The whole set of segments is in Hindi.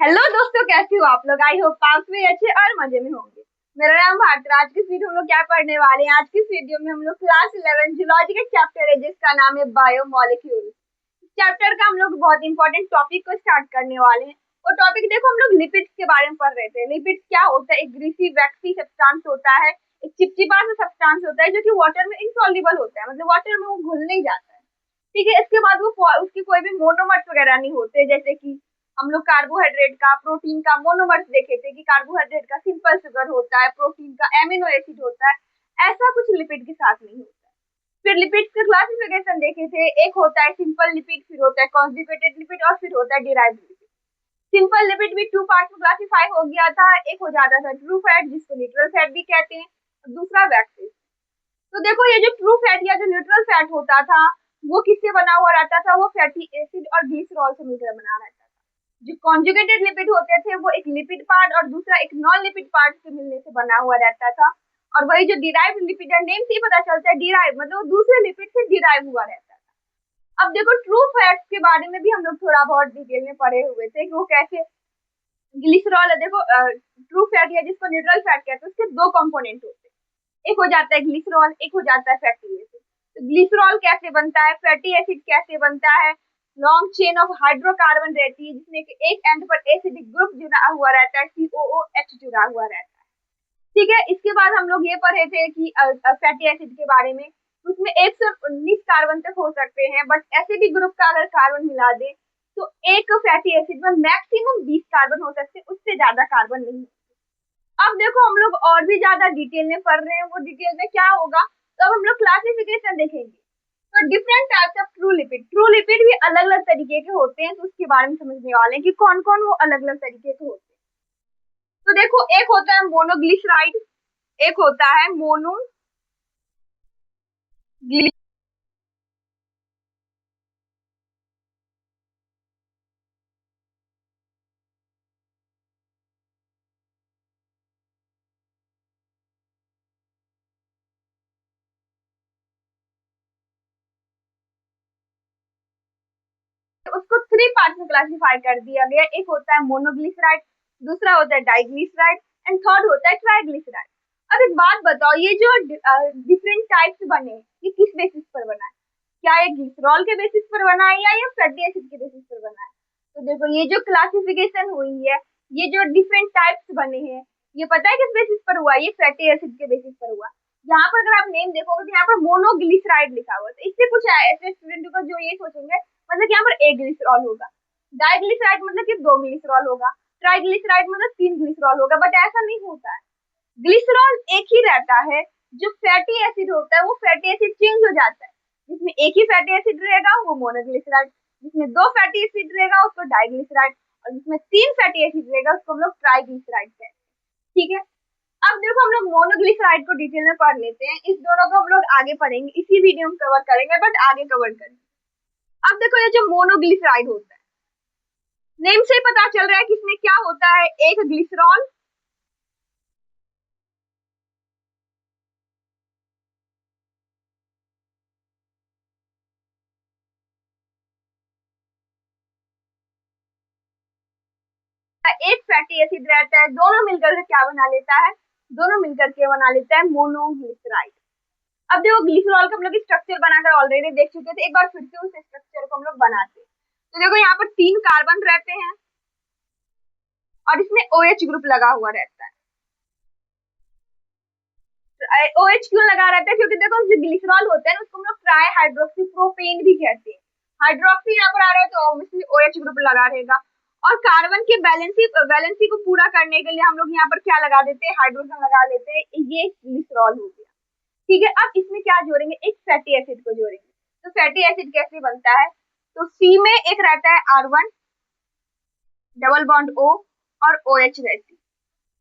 हेलो दोस्तों, कैसे हो आप लोग। आई होप आप भी अच्छे और मजे में होंगे। मेरा नाम भारत। आज की वीडियो हम लोग क्या पढ़ने वाले हैं। आज की वीडियो में हम लोग क्लास 11 जूलॉजी का चैप्टर है जिसका नाम है बायोमोलिक्यूल। चैप्टर का हम लोग बहुत इंपॉर्टेंट टॉपिक को स्टार्ट करने वाले हैं। और टॉपिक देखो, हम लोग लिपिड्स के बारे में पढ़ रहे थे। लिपिड्स क्या होता है? एक ग्रीसी वैक्सी सब्सटेंस होता है, एक चिपचिपा सा सब्सटेंस होता है जो कि वाटर में इनसॉल्युबल होता है, मतलब वाटर में वो घुल नहीं जाता है। ठीक है, इसके बाद वो उसकी कोई भी मोनोमर्स वगैरह नहीं होते। जैसे कि हम लोग कार्बोहाइड्रेट का, प्रोटीन का मोनोमर्स देखे थे कि कार्बोहाइड्रेट का सिंपल शुगर होता है, प्रोटीन का एमिनो एसिड होता है। ऐसा कुछ लिपिड के साथ नहीं होता है। फिर लिपिड्स के क्लासिफिकेशन देखे थे। एक होता है सिंपल लिपिड, फिर होता है कॉन्जुगेटेड लिपिड और फिर होता है डिराइव्ड लिपिड। सिंपल लिपिड भी टू पार्ट में क्लासिफाई हो गया था। एक हो जाता था ट्रू फैट, जिसको न्यूट्रल फैट भी कहते हैं, और दूसरा वैक्सीन। तो देखो, ये जो ट्रू फैट या जो न्यूट्रल फैट होता था वो किससे बना हुआ रहता था? वो फैटी एसिड और ग्लिसरॉल से मिलकर बना रहता था। जो कॉन्जुगेटेड लिपिड होते थे वो एक लिपिड पार्ट और दूसरा एक नॉन लिपिड पार्ट से मिलने से बना हुआ रहता था। और वही जो डिराइव्ड लिपिड है, नेम से ही पता चलता है डिराइव मतलब वो दूसरे लिपिड से डिराइव हुआ रहता था। अब देखो, ट्रू फैट्स के बारे में भी हम लोग थोड़ा बहुत डिटेल में पढ़े हुए थे कि वो कैसे ग्लिसरॉल है। देखो, ट्रू फैट या जिसको न्यूट्रल फैट कहते हैं उसके दो कंपोनेंट होते हैं। एक हो जाता है ग्लिसरॉल, एक हो जाता है फैटी एसिड। तो ग्लिसरॉल कैसे बनता है, फैटी एसिड कैसे बनता है? लॉन्ग चेन ऑफ हाइड्रोकार्बन रहती है जिसमें एक एंड पर एसिडिक ग्रुप जुड़ा हुआ रहता है, COOH जुड़ा हुआ रहता है। ठीक है, इसके बाद हम लोग ये पढ़े थे कि फैटी एसिड के बारे में। उसमें 119 कार्बन तक हो सकते हैं, बट एसिडिक ग्रुप का अगर कार्बन मिला दे तो एक फैटी एसिड में मैक्सिमम 20 कार्बन हो सकते हैं, उससे ज्यादा कार्बन नहीं। अब देखो, हम लोग और भी ज्यादा डिटेल में पढ़ रहे हैं। वो डिटेल में क्या होगा, तो अब हम लोग क्लासिफिकेशन देखेंगे। तो different types of true lipid भी अलग अलग तरीके के होते हैं, तो उसके बारे में समझने वाले हैं कि कौन कौन वो अलग अलग तरीके के होते हैं। तो देखो, एक होता है मोनोग्लिसराइड, एक होता है मोनो उसको थ्री पार्ट में क्लासिफाई कर दिया गया। एक होता है मोनोग्लिसराइड, दूसरा होता है डाइग्लिसराइड एंड थर्ड होता है ट्राइग्लिसराइड। अब एक बात बताओ, ये जो डिफरेंट टाइप्स बने ये किस बेसिस पर बना है? क्या ये ग्लिसरॉल के बेसिस पर बना है या ये फैटी एसिड के बेसिस पर बना है? तो देखो, ये जो क्लासिफिकेशन हुई है, ये जो डिफरेंट टाइप्स बने हैं, ये पता है किस बेसिस पर हुआ? ये फैटी एसिड के बेसिस पर हुआ। यहाँ पर अगर आप नेम देखोगे तो यहाँ पर मोनोग्लिसराइड लिखा हुआ है, तो इससे कुछ ऐसे स्टूडेंट को जो ये सोचेंगे मतलब यहाँ पर एक ग्लिसरॉल होगा, डाइग्लिसराइड मतलब कि दो ग्लिसरॉल होगा, ट्राइग्लिसराइड मतलब तीन ग्लिसरॉल होगा। बट ऐसा नहीं होता है। ग्लिसरॉल एक ही रहता है। जो फैटी एसिड होता है वो फैटी एसिड चेंज हो जाता है। जिसमें एक ही फैटी एसिड रहेगा वो मोनोग्लिसराइड, जिसमें दो फैटी एसिड रहेगा उसको डाइग्लिसराइड, और जिसमें तीन फैटी एसिड रहेगा उसको हम लोग ट्राइग्लिसराइड कहते हैं। ठीक है, अब देखो, हम लोग मोनोग्लिसराइड को डिटेल में पढ़ लेते हैं। इस दोनों को हम लोग आगे पढ़ेंगे, इसी वीडियो में कवर करेंगे, बट आगे कवर करेंगे। अब देखो, ये जो मोनोग्लिसराइड होता है, नेम से पता चल रहा है कि इसमें क्या होता है। एक ग्लिसरॉल, एक फैटी एसिड रहता है, दोनों मिलकर के क्या बना लेता है? दोनों मिलकर के बना लेता है मोनोग्लिसराइड। अब देखो, ग्लिसरॉल का हम लोग स्ट्रक्चर बनाकर ऑलरेडी देख चुके थे, एक बार फिर से उस स्ट्रक्चर को हम लोग बनाते हैं। तो देखो, यहाँ पर तीन कार्बन रहते हैं और इसमें OH ग्रुप लगा हुआ रहता है। OH क्यों लगा रहता है? क्योंकि देखो, जो ग्लिसरॉल होता है उसको हम लोग ट्राई हाइड्रोक्सी प्रोपेन भी कहते हैं। हाइड्रोक्सी यहाँ पर आ रहा है तो ऑब्वियसली OH ग्रुप लगा रहेगा। और कार्बन के वैलेंसी को पूरा करने के लिए हम लोग यहाँ पर क्या लगा देते हैं? हाइड्रोजन लगा लेते हैं। ये ग्लिसरॉल हो गया। ठीक है, अब इसमें क्या जोड़ेंगे? एक फैटी एसिड को जोड़ेंगे। तो फैटी एसिड कैसे बनता है? तो C में एक रहता है R1 डबल बॉन्ड O और OH रहती है।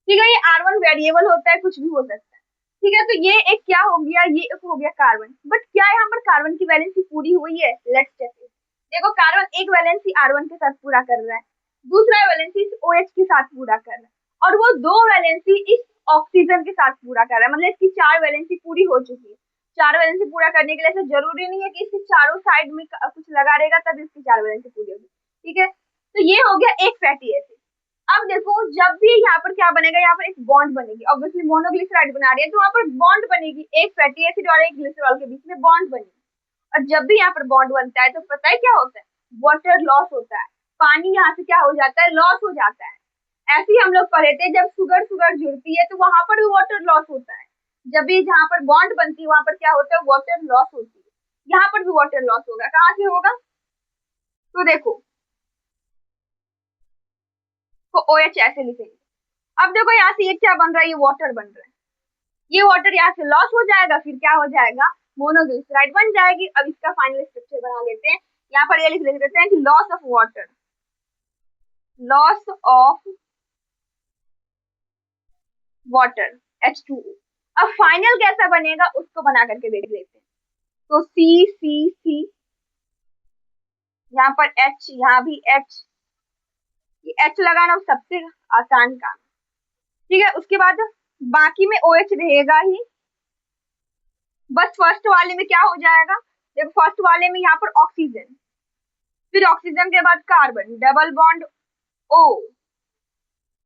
ठीक है, ये R1 वेरिएबल होता है, कुछ भी हो सकता है। ठीक है, तो ये एक क्या हो गया? ये एक हो गया कार्बन। बट क्या यहाँ पर कार्बन की वैलेंसी पूरी हुई है? Let's check it. देखो, कार्बन एक वैलेंसी R1 के साथ पूरा कर रहा है, दूसरा वैलेंसी OH के साथ पूरा कर रहा है, और वो दो वैलेंसी इस ऑक्सीजन के साथ पूरा कर रहा है। मतलब इसकी चार वैलेंसी पूरी हो चुकी है। चार वैलेंसी पूरा करने के लिए ऐसा जरूरी नहीं है कि इसके चारों साइड में कुछ लगा रहेगा तब इसकी चार वैलेंसी पूरी होगी। ठीक है, तो ये हो गया एक फैटी एसिड। अब देखो जब भी यहाँ पर क्या बनेगा, यहाँ पर एक बॉन्ड बनेगी, ऑब्वियसली मोनोग्लिसराइड बना रही है तो वहां पर बॉन्ड बनेगी, एक फैटी एसिड और एक ग्लिसरॉल के बीच में बॉन्ड बनेगी। और जब भी यहाँ पर बॉन्ड बनता है तो पता है क्या होता है, वाटर लॉस होता है, पानी यहाँ से क्या हो जाता है, लॉस हो जाता है। ऐसे ही हम लोग पढ़े थे जब सुगर सुगर जुड़ती है तो वहां पर भी वाटर लॉस होता है। जब भी जहाँ पर बॉन्ड बनती है वहां पर क्या होता है, वाटर लॉस होती है। यहाँ पर भी वाटर लॉस होगा, कहाँ से होगा, तो देखो तो ओ एच ऐसे लिखेंगे। अब देखो यहाँ से ये क्या बन रहा है, ये वाटर बन रहा है, ये वाटर यहाँ से लॉस हो जाएगा, फिर क्या हो जाएगा, मोनोग्लिसराइड बन जाएगी। अब इसका फाइनल स्ट्रक्चर बना लेते हैं, यहाँ पर ये लिख लेते हैं कि loss of water, loss of water H2O। अब फाइनल कैसा बनेगा उसको बना करके देख लेते हैं। तो सी सी सी, यहाँ पर H, यहाँ भी H, ये H लगाना सबसे आसान काम, ठीक है। उसके बाद बाकी में OH रहेगा ही, बस फर्स्ट वाले में क्या हो जाएगा, देखो फर्स्ट वाले में यहाँ पर ऑक्सीजन, फिर ऑक्सीजन के बाद कार्बन, डबल बॉन्ड O,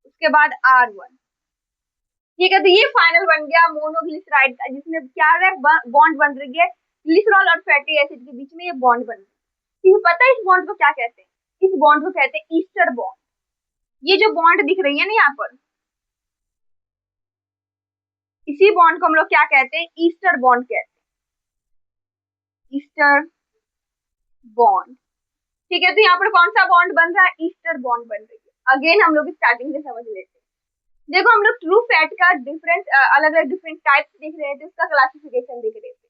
उसके बाद R1, ठीक है। तो ये फाइनल बन गया मोनोग्लिसराइड का, जिसमें क्या है, बॉन्ड बन रही है ग्लिसरॉल और फैटी एसिड के बीच में, ये बॉन्ड बन रही है। पता है इस बॉन्ड को क्या कहते हैं, इस बॉन्ड को कहते हैं ईस्टर बॉन्ड। ये जो बॉन्ड दिख रही है ना यहाँ पर, इसी बॉन्ड को हम लोग क्या कहते हैं, ईस्टर बॉन्ड कहते हैं, ईस्टर बॉन्ड, ठीक है। तो यहाँ पर कौन सा बॉन्ड बन रहा है, ईस्टर बॉन्ड बन रही है। अगेन हम लोग स्टार्टिंग से समझ लेते हैं। देखो हम लोग ट्रू फैट का डिफरेंस, अलग अलग डिफरेंट टाइप्स देख रहे थे, उसका क्लासिफिकेशन देख रहे थे।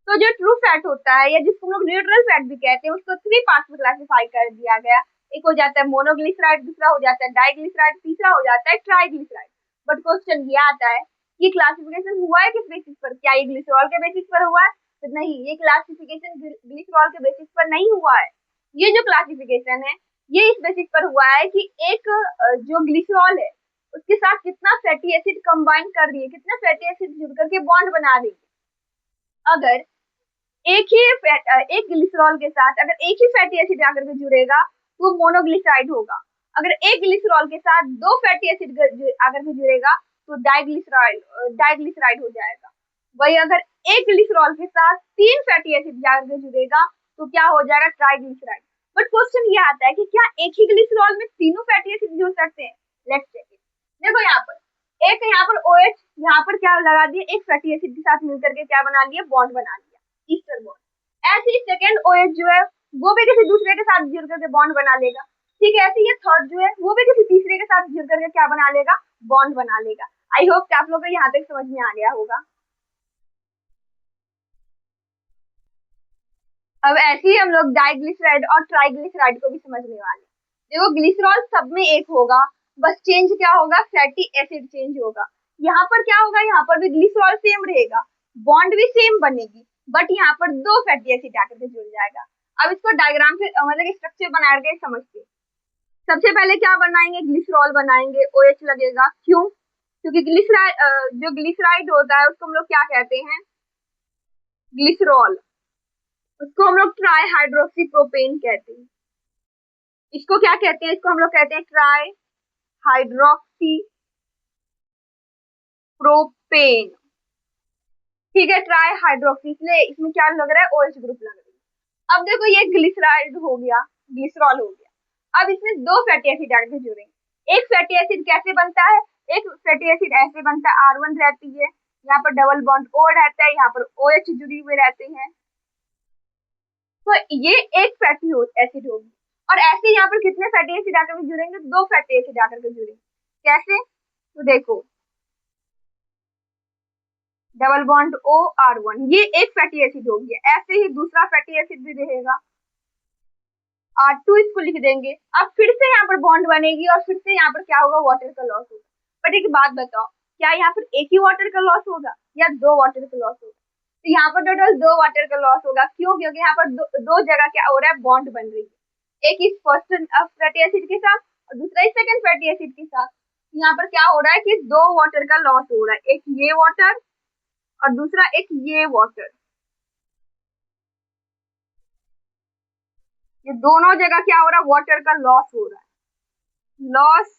तो जो ट्रू फैट होता है या जिसको हम लोग न्यूट्रल फैट भी कहते हैं, उसको 3 पार्ट्स में क्लासिफाई कर दिया गया। एक हो जाता है मोनोग्लिसराइड, दूसरा हो जाता है डाइग्लिसराइड, तीसरा हो जाता है ट्राइग्लिसराइड। बट क्वेश्चन ये आता है कि क्लासिफिकेशन हुआ है किस बेसिस पर, क्या ये ग्लिसरॉल के बेसिस पर हुआ है, तो नहीं, ये क्लासिफिकेशन ग्लिसरॉल के बेसिस पर नहीं हुआ है। ये जो क्लासिफिकेशन है ये इस बेसिस पर हुआ है कि एक जो ग्लिसरॉल है उसके साथ कितना फैटी एसिड कंबाइन कर रही है, कितना फैटी एसिड जुड़ करके बॉन्ड बना रही है। अगर एक ग्लिसरॉल के साथ अगर एक ही फैटी एसिड आकर के जुड़ेगा तो मोनोग्लिसराइड होगा। अगर एक ग्लिसरॉल के साथ दो फैटी एसिड आकर के जुड़ेगा तो डाइग्लिसराइड हो जाएगा। वही अगर एक ग्लिसरॉल के साथ 3 फैटी एसिड आकर के जुड़ेगा तो क्या हो जाएगा, ट्राइग्लिसराइड। बट क्वेश्चन ये आता है कि क्या एक ही ग्लिसरॉल में तीनों फैटी एसिड जुड़ सकते हैं, लेट्स चेक इट। देखो यहाँ पर एक, यहाँ पर OH, यहाँ पर क्या लगा दिया, एक फैटी एसिड के साथ मिलकर के क्या बना लिया, बॉन्ड बना लिया, ईस्टर बॉन्ड। ऐसे ही सेकंड OH जो है वो भी किसी दूसरे के साथ जुड़ करके बॉन्ड बना लेगा, ठीक है। ऐसे ये थर्ड जो है वो भी किसी तीसरे के साथ जुड़ करके क्या बना लेगा, बॉन्ड बना लेगा। आई होप कि आप लोगों को यहाँ तक समझ में आ गया होगा। अब ऐसे ही हम लोग डाइग्लिसराइड और ट्राइग्लिसराइड को भी समझने वाले। देखो ग्लिसरॉल सब में एक होगा, बस चेंज क्या होगा, फैटी एसिड चेंज होगा। यहाँ पर क्या होगा, यहाँ पर भी ग्लिसरॉल सेम रहेगा, बॉन्ड भी सेम बनेगी, बट यहाँ पर दो फैटी एसिड आकर के जुड़ जाएगा। अब इसको डायग्राम से मतलब स्ट्रक्चर बना के समझते। सबसे पहले क्या बनाएंगे, ग्लिसरॉल बनाएंगे, OH लगेगा, क्यों, क्योंकि ग्लिसराइड जो ग्लिसराइड होता है उसको हम लोग क्या कहते हैं, ग्लिसरॉल, उसको हम लोग ट्राई हाइड्रोक्सी प्रोपेन कहते हैं। इसको क्या कहते हैं, इसको हम लोग कहते हैं ट्राई हाइड्रोक्सी प्रोपेन, ठीक है, ट्राई हाइड्रोक्सी, इसलिए इसमें क्या लग रहा है, OH ग्रुप लग रही है। अब देखो ये ग्लिसराइड हो गया, ग्लिसरॉल हो गया। अब इसमें दो फैटी एसिड आकर जुड़ेंगे। एक फैटी एसिड कैसे बनता है, एक फैटी एसिड ऐसे बनता है, R1 रहती है, यहाँ पर डबल बॉन्ड O रहता है, यहाँ पर OH जुड़ी हुए रहते हैं, तो ये एक फैटी एसिड होगी। और ऐसे यहाँ पर कितने फैटी एसिड आकर के जुड़ेंगे, दो फैटी एसिड आकर के जुड़ेंगे। कैसे, तो देखो डबल बॉन्ड OR1, ये एक फैटी एसिड हो गया। ऐसे ही दूसरा फैटी एसिड भी रहेगा, R2, इसको लिख देंगे। अब फिर से यहाँ पर बॉन्ड बनेगी और फिर से यहाँ पर क्या होगा, वाटर का लॉस होगा। बट एक बात बताओ, क्या यहाँ पर एक ही वाटर का लॉस होगा या दो वाटर का लॉस होगा, तो यहाँ पर टोटल दो वाटर का लॉस होगा। क्यों, क्योंकि यहाँ पर दो जगह क्या हो रहा है, बॉन्ड बन रही है, एक इस फर्स्ट फैटी एसिड के साथ और दूसरा इस सेकंड फैटी एसिड के साथ। यहाँ पर क्या हो रहा है कि दो वाटर का लॉस हो रहा है, एक ये वाटर और दूसरा एक ये वाटर, ये दोनों जगह क्या हो रहा है, वाटर का लॉस हो रहा है, लॉस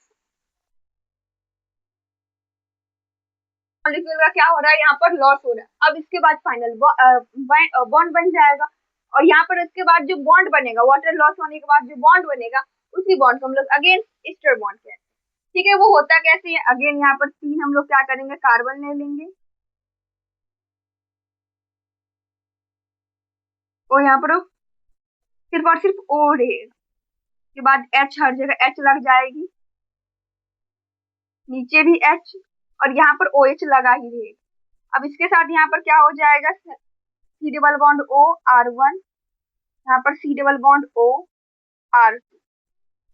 मॉलिक्यूल का क्या हो रहा है, यहाँ पर लॉस हो रहा है। अब इसके बाद फाइनल बॉन्ड बन जाएगा, और यहाँ पर इसके बाद जो बॉन्ड बनेगा, वाटर लॉस होने के बाद जो बॉन्ड बनेगा, उसी बॉन्ड को हम लोग अगेन ईस्टर बॉन्ड कहते हैं। ठीक है, वो होता कैसे है, अगेन यहाँ पर तीन हम लोग क्या करेंगे, कार्बन ले लेंगे, और यहाँ पर सिर्फ और सिर्फ O रहेगा, उसके बाद H, हर जगह H लग जाएगी, नीचे भी H, और यहाँ पर OH लगा ही रहेगा। अब इसके साथ यहाँ पर क्या हो जाएगा, C double bond O R1, यहाँ पर C double bond O R2,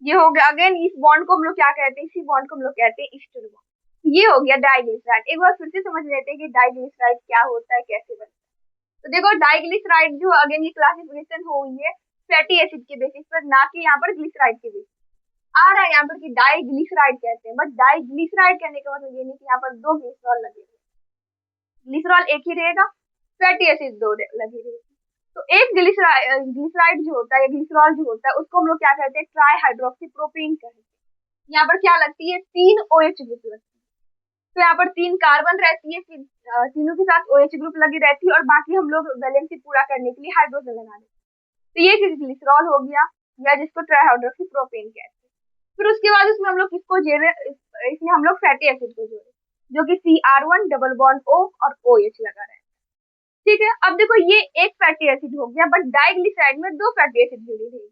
ये हो गया। अगेन इस बॉन्ड को हम लोग क्या कहते हैं, इसी बॉन्ड को हम लोग कहते हैं ईस्टर बॉन्ड। ये हो गया डाइग्लिसराइड। एक बार फिर से समझ लेते हैं कि डाइग्लिसराइड क्या होता है, कैसे बनता है। तो देखो डाइग्लिसराइड जो अगेन ये क्लासिफिकेशन हुई है फैटी एसिड के बेसिस पर, ना कि यहाँ पर ग्लिसराइड के बेसिस आ रहा है यहाँ पर कि डाइग्लिसराइड कहते हैं, बट डाइग्लिसराइड कहने का मतलब ये नहीं कि यहाँ पर दो ग्लिसरॉल लगे, ग्लिसरॉल एक ही रहेगा, फैटी एसिड दो लगे रहेगी। तो एक ग्लिसराइड जो होता है, ग्लिसरॉल जो होता है, उसको हम लोग क्या कहते हैं, ट्राई हाइड्रोक्सी प्रोपीन कहते हैं। यहाँ पर क्या लगती है, तीन OH ग्रुप लगती है। तो यहाँ पर तीन कार्बन रहती है, फिर तीनों के साथ OH ग्रुप लगी रहती है, और बाकी हम लोग वैलेंसी पूरा करने के लिए हाइड्रोजन लगा देते हैं। तो ये ग्लिसरॉल हो गया, या जिसको ट्राईहाइड्रोक्सी प्रोपेन कहते हैं। फिर उसके बाद उसमें हम लोग किसको जोड़े, इसमें हम लोग फैटी एसिड को जोड़े, जो कि CR1 डबल बॉन्ड O और OH लगा रहे हैं। ठीक है, अब देखो ये एक फैटी एसिड हो गया, बट डाइग्लिसराइड में दो फैटी एसिड जुड़ी हुई,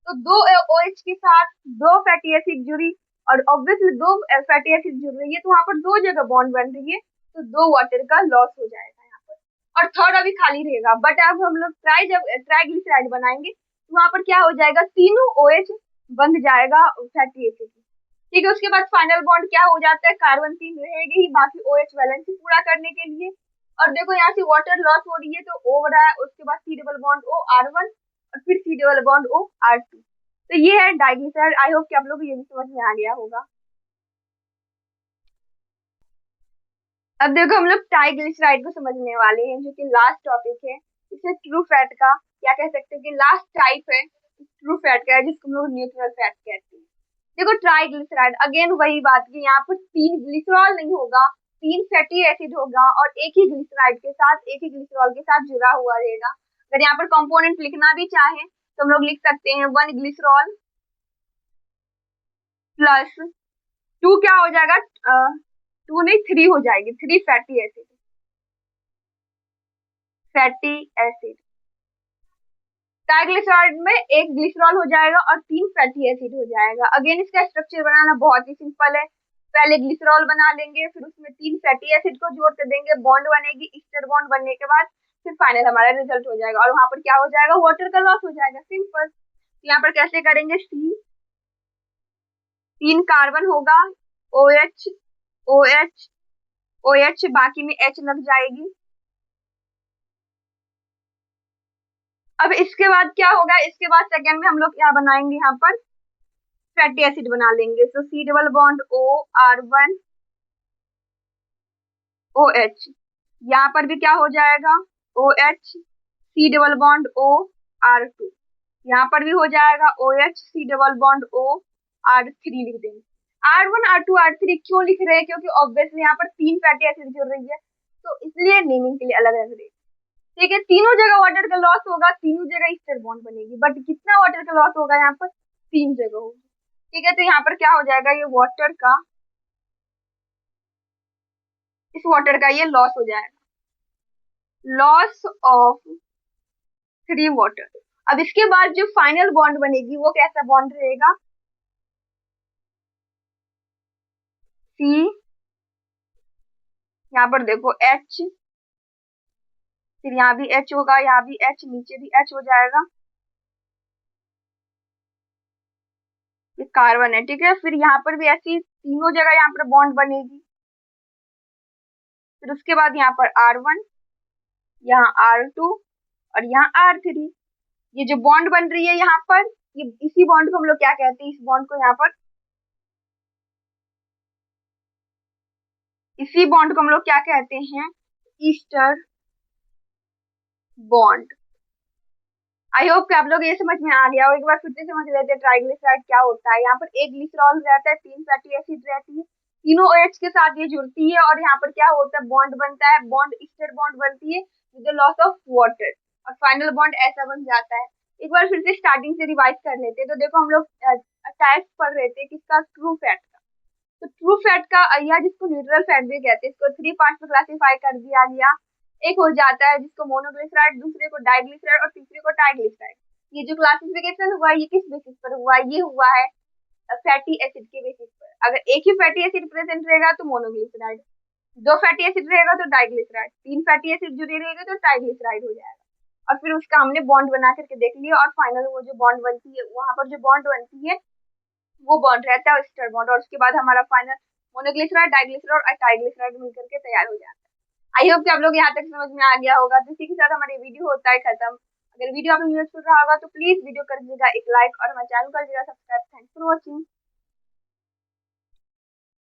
तो दो OH के साथ दो फैटी एसिड जुड़ी, और ऑब्वियसली दो फैटी एसिड जुड़ रही है, तो वहां पर दो जगह बॉन्ड बन रही है, तो दो वाटर का लॉस हो जाएगा यहाँ पर, और थर्ड अभी खाली रहेगा। बट अब हम लोग ट्राइग्लिसराइड बनाएंगे, तो वहां पर क्या हो जाएगा, तीनों OH बन जाएगा फैटी एसिड। ठीक है, उसके बाद फाइनल बॉन्ड क्या हो जाता है, कार्बन तीन रहेगी ही, बाकी OH वैलेंसी पूरा करने के लिए। और देखो यहाँ से वाटर लॉस हो रही है, तो O हो रहा है, उसके बाद C double bond O R1, और फिर C double bond O R2। तो ये है डाइग्लिसराइड। आई होप कि आप लोग को ये भी समझ में आ गया होगा। अब देखो हम लोग ट्राइग्लिसराइड को समझने वाले हैं, जो कि लास्ट टॉपिक है। इसे ट्रू फैट का क्या कह सकते हैं कि लास्ट टाइप है ट्रू फैट का, है जिसको हम लोग न्यूट्रल फैट कहते हैं। देखो ट्राइग्लिसराइड अगेन वही बात की, यहाँ पर तीन ग्लिसरॉल नहीं होगा, तीन फैटी एसिड होगा, और एक ही ग्लिसराइड के साथ, एक ही ग्लिसरॉल के साथ जुड़ा हुआ रहेगा। अगर यहाँ पर कंपोनेंट लिखना भी चाहें तो हम लोग लिख सकते हैं 1 ग्लिसरॉल प्लस 2 क्या हो जाएगा, 2 नहीं 3 हो जाएगी, 3 fatty acid, fatty acid. Triglyceride में एक ग्लिसरॉल हो जाएगा और 3 फैटी एसिड हो जाएगा। अगेन इसका स्ट्रक्चर बनाना बहुत ही सिंपल है, पहले ग्लिसरॉल बना लेंगे, फिर उसमें 3 फैटी एसिड को जोड़ कर देंगे, बॉन्ड बनेगी, ईस्टर बॉन्ड बनने के बाद फिर फाइनल हमारा रिजल्ट हो जाएगा, और वहां पर क्या हो जाएगा, वाटर का लॉस हो जाएगा, सिंपल। यहाँ पर कैसे करेंगे, C 3 कार्बन होगा, OH OH OH, बाकी में H लग जाएगी। अब इसके बाद क्या होगा, इसके बाद सेकेंड में हम लोग क्या बनाएंगे, यहाँ पर फैटी एसिड बना लेंगे। तो C double bond O R1 OH, यहाँ पर भी क्या हो जाएगा, OH C double bond O R2, यहाँ पर भी हो जाएगा OH C double bond O R3 लिख देंगे। R1 R2 R3 क्यों लिख रहे हैं, क्योंकि ऑब्वियसली यहाँ पर 3 फैटी एसिड जुड़ रही है, तो इसलिए नेमिंग के लिए अलग अलग रहे। ठीक है, तीनों जगह वाटर का लॉस होगा, तीनों जगह ईस्टर बॉन्ड बनेगी, बट कितना वाटर का लॉस होगा, यहाँ पर 3 जगह होगी। ठीक है, तो यहाँ पर क्या हो जाएगा, ये वाटर का, इस वाटर का ये लॉस हो जाएगा, लॉस ऑफ 3 वाटर। अब इसके बाद जो फाइनल बॉन्ड बनेगी वो कैसा बॉन्ड रहेगा, C, यहाँ पर देखो H, फिर यहाँ भी H होगा, यहाँ भी H, नीचे भी H हो जाएगा, ये कार्बन है। ठीक है, फिर यहाँ पर भी ऐसी तीनों जगह यहाँ पर बॉन्ड बनेगी, फिर उसके बाद यहाँ पर R1, यहाँ R2, और यहाँ R3। ये जो बॉन्ड बन रही है यहाँ पर, ये इसी बॉन्ड को हम लोग क्या कहते हैं, इस बॉन्ड को यहाँ पर, इसी बॉन्ड को हम लोग क्या कहते हैं, ईस्टर बॉन्ड। आई होप कि आप लोग ये समझ में आ गया हो। एक बार फिर से समझ लेते हैं ट्राइग्लिसराइड क्या होता है। यहाँ पर एक ग्लिसरॉल रहता है, 3 फैटी एसिड रहती है, तीनों OH के साथ ये जुड़ती है और यहाँ पर क्या होता है, बॉन्ड बनता है, बॉन्ड स्टेट बॉन्ड बनती है with the loss of water, और फाइनल बॉन्ड ऐसा बन जाता है। एक बार फिर से स्टार्टिंग से रिवाइज कर लेते हैं। तो देखो हम लोग टाइप्स पढ़ रहे थे किसका, ट्रू फैट का। तो ट्रू फैट का या जिसको न्यूट्रल फैट भी कहते हैं, इसको 3 पार्ट्स में क्लासिफाई कर दिया गया। एक हो जाता है जिसको मोनोग्लिसराइड, दूसरे को डाइग्लिसराइड और तीसरे को ट्राइग्लिसराइड। ये जो क्लासिफिकेशन हुआ है ये किस बेसिस पर हुआ है, ये हुआ है फैटी एसिड के बेसिस पर। अगर एक ही फैटी एसिड प्रेजेंट रहेगा तो मोनोग्लिसराइड, दो फैटी एसिड रहेगा तो डाइग्लिसराइड, तीन फैटी एसिड जुड़े रहेगा तो ट्राइग्लिसराइड हो जाएगा। और फिर उसका हमने बॉन्ड बना करके देख लिया, और फाइनल वो जो बॉन्ड बनती है, वहां पर जो बॉन्ड बनती है वो बॉन्ड रहता है एस्टर बॉन्ड, और उसके बाद हमारा फाइनल मोनोग्लिसराइड, डाइग्लिसराइड और ट्राइग्लिसराइड मिलकर के तैयार हो जाता है। आई होप कि आप लोग यहाँ तक समझ में आ गया होगा। तो इसी के साथ हमारी वीडियो होता है खत्म। अगर वीडियो आपको यूजफुल रहा होगा तो प्लीज वीडियो कर दीजिएगा एक लाइक, और हमारे चैनल कर दीजिएगा सब्सक्राइब। Thanks for watching.